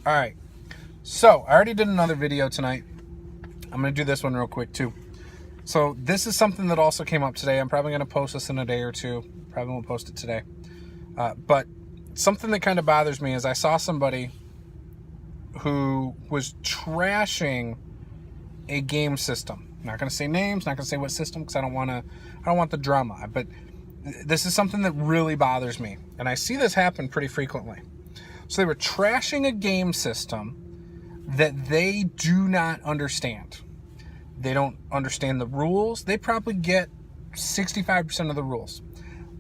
All right. So I already did another video tonight. I'm going to do this one real quick too. So this is something that also came up today. I'm probably going to post this in a day or two. Probably won't post it today. But something that kind of bothers me is I saw somebody who was trashing a game system. I'm not going to say names, not going to say what system, because I don't want the drama. But this is something that really bothers me, and I see this happen pretty frequently. So they were trashing a game system that they do not understand. They don't understand the rules. They probably get 65% of the rules,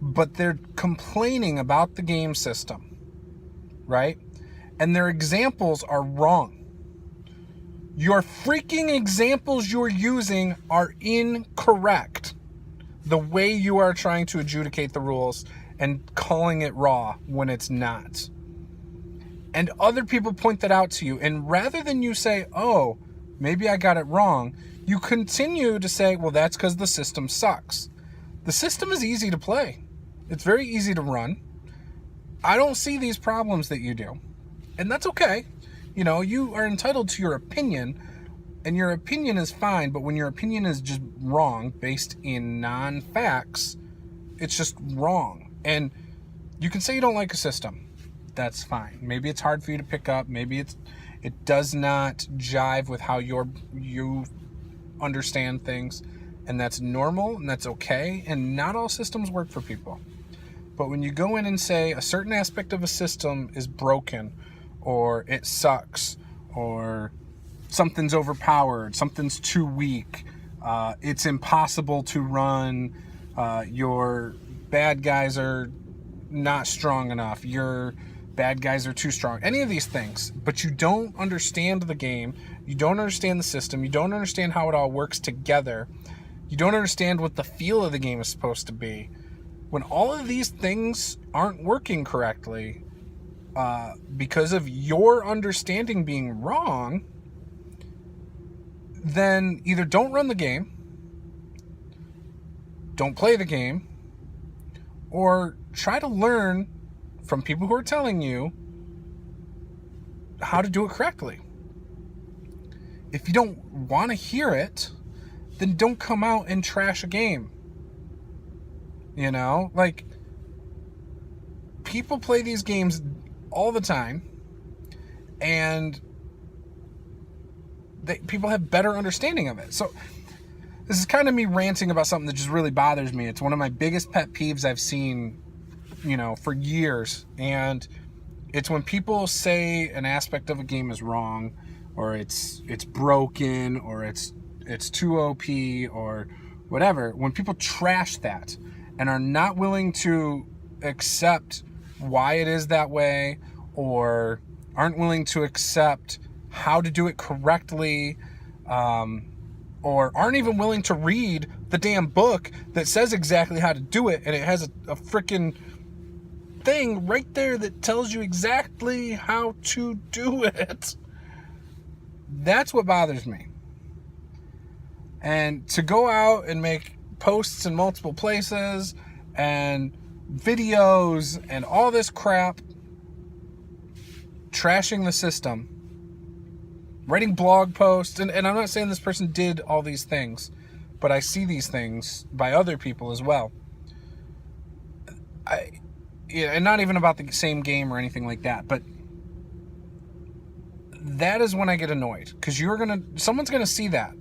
but they're complaining about the game system, right? And their examples are wrong. Your freaking examples you're using are incorrect. The way you are trying to adjudicate the rules and calling it raw when it's not. And other people point that out to you. And rather than you say, oh, maybe I got it wrong, you continue to say, well, that's because the system sucks. The system is easy to play. It's very easy to run. I don't see these problems that you do. And that's okay. You know, you are entitled to your opinion, and your opinion is fine, but when your opinion is just wrong based in non-facts, it's just wrong. And you can say you don't like a system. That's fine. Maybe it's hard for you to pick up. Maybe it does not jive with how you understand things, and that's normal, and that's okay, and not all systems work for people. But when you go in and say a certain aspect of a system is broken, or it sucks, or something's overpowered, something's too weak, it's impossible to run, your bad guys are not strong enough, your bad guys are too strong, any of these things, but you don't understand the game, you don't understand the system, you don't understand how it all works together, you don't understand what the feel of the game is supposed to be. When all of these things aren't working correctly, because of your understanding being wrong, then either don't run the game, don't play the game, or try to learn from people who are telling you how to do it correctly. If you don't want to hear it, then don't come out and trash a game. You know, like, people play these games all the time, and people have better understanding of it. So this is kind of me ranting about something that just really bothers me. It's one of my biggest pet peeves I've seen, for years. And it's when people say an aspect of a game is wrong, or it's broken, or it's too OP, or whatever. When people trash that and are not willing to accept why it is that way, or aren't willing to accept how to do it correctly, or aren't even willing to read the damn book that says exactly how to do it, and it has a freaking thing right there that tells you exactly how to do it. That's what bothers me. And to go out and make posts in multiple places and videos and all this crap, trashing the system, writing blog posts, and I'm not saying this person did all these things, but I see these things by other people as well. And not even about the same game or anything like that, but that is when I get annoyed, because someone's gonna see that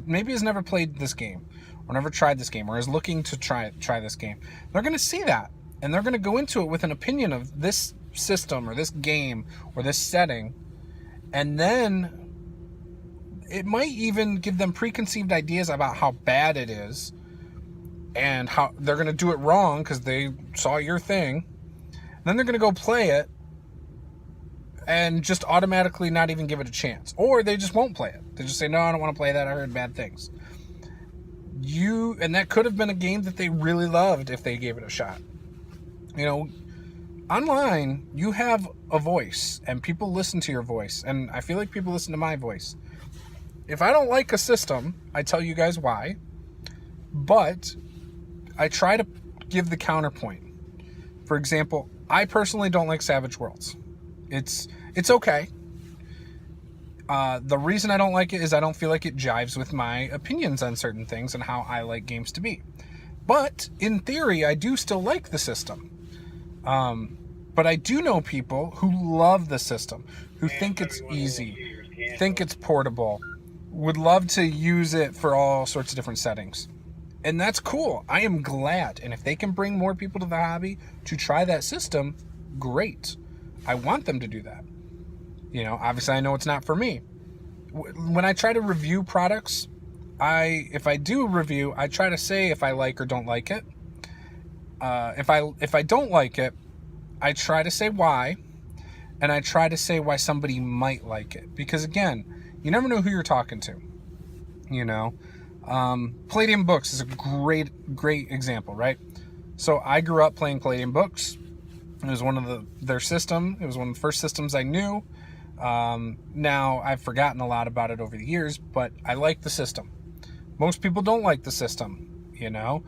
maybe has never played this game, or never tried this game, or is looking to try this game. They're gonna see that, and they're gonna go into it with an opinion of this system, or this game, or this setting, and then it might even give them preconceived ideas about how bad it is, and how they're gonna do it wrong because they saw your thing. Then they're gonna go play it and just automatically not even give it a chance. Or they just won't play it. They just say, no, I don't want to play that, I heard bad things. And that could have been a game that they really loved if they gave it a shot. Online, you have a voice, and people listen to your voice, and I feel like people listen to my voice. If I don't like a system, I tell you guys why, but I try to give the counterpoint. For example, I personally don't like Savage Worlds. It's okay. The reason I don't like it is I don't feel like it jives with my opinions on certain things and how I like games to be. But in theory, I do still like the system. But I do know people who love the system, who think it's easy, think it's portable, would love to use it for all sorts of different settings. And that's cool. I am glad. And if they can bring more people to the hobby to try that system, great. I want them to do that. You know, obviously I know it's not for me. When I try to review products, if I do a review, I try to say if I like or don't like it. If I don't like it, I try to say why, and I try to say why somebody might like it. Because again, you never know who you're talking to. You know, Palladium Books is a great example, right? So I grew up playing Palladium Books. It was one of their system. It was one of the first systems I knew. Now I've forgotten a lot about it over the years, but I like the system. Most people don't like the system, you know.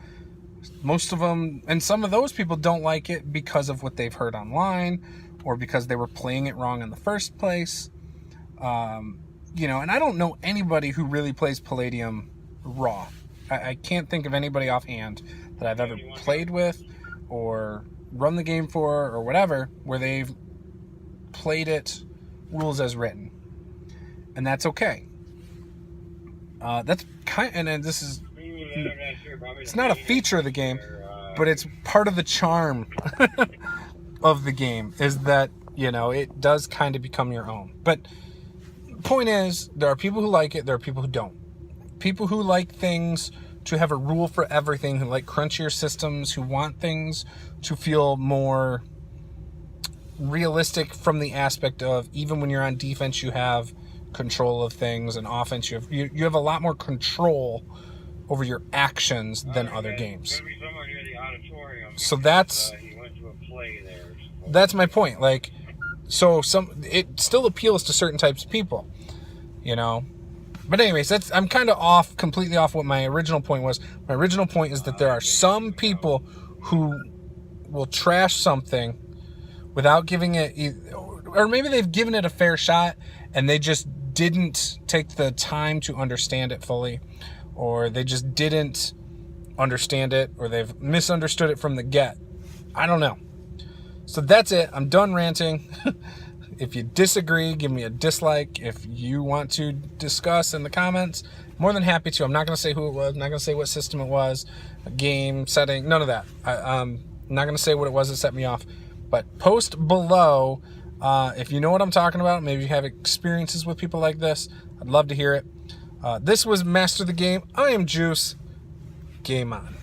Most of them, and some of those people don't like it because of what they've heard online or because they were playing it wrong in the first place. You know, and I don't know anybody who really plays Palladium raw. I can't think of anybody offhand that I've ever played with or run the game for or whatever where they've played it rules as written. And that's okay. That's kind, and this is, it's not a feature of the game, but it's part of the charm of the game is that, you know, it does kind of become your own. But point is, there are people who like it, there are people who don't. People who like things to have a rule for everything, who like crunchier systems, who want things to feel more realistic from the aspect of even when you're on defense, you have control of things, and offense, you have a lot more control over your actions than other games. So that's my point. Like, so it still appeals to certain types of people, you know. But anyways, I'm kind of completely off what my original point was. My original point is that there are some people who will trash something without giving it, or maybe they've given it a fair shot and they just didn't take the time to understand it fully, or they just didn't understand it, or they've misunderstood it from the get. I don't know. So that's it. I'm done ranting. If you disagree, give me a dislike. If you want to discuss in the comments, more than happy to. I'm not going to say who it was. I'm not going to say what system it was, a game, setting, none of that. I'm not going to say what it was that set me off. But post below if you know what I'm talking about. Maybe you have experiences with people like this. I'd love to hear it. This was Master the Game. I am Juice. Game on.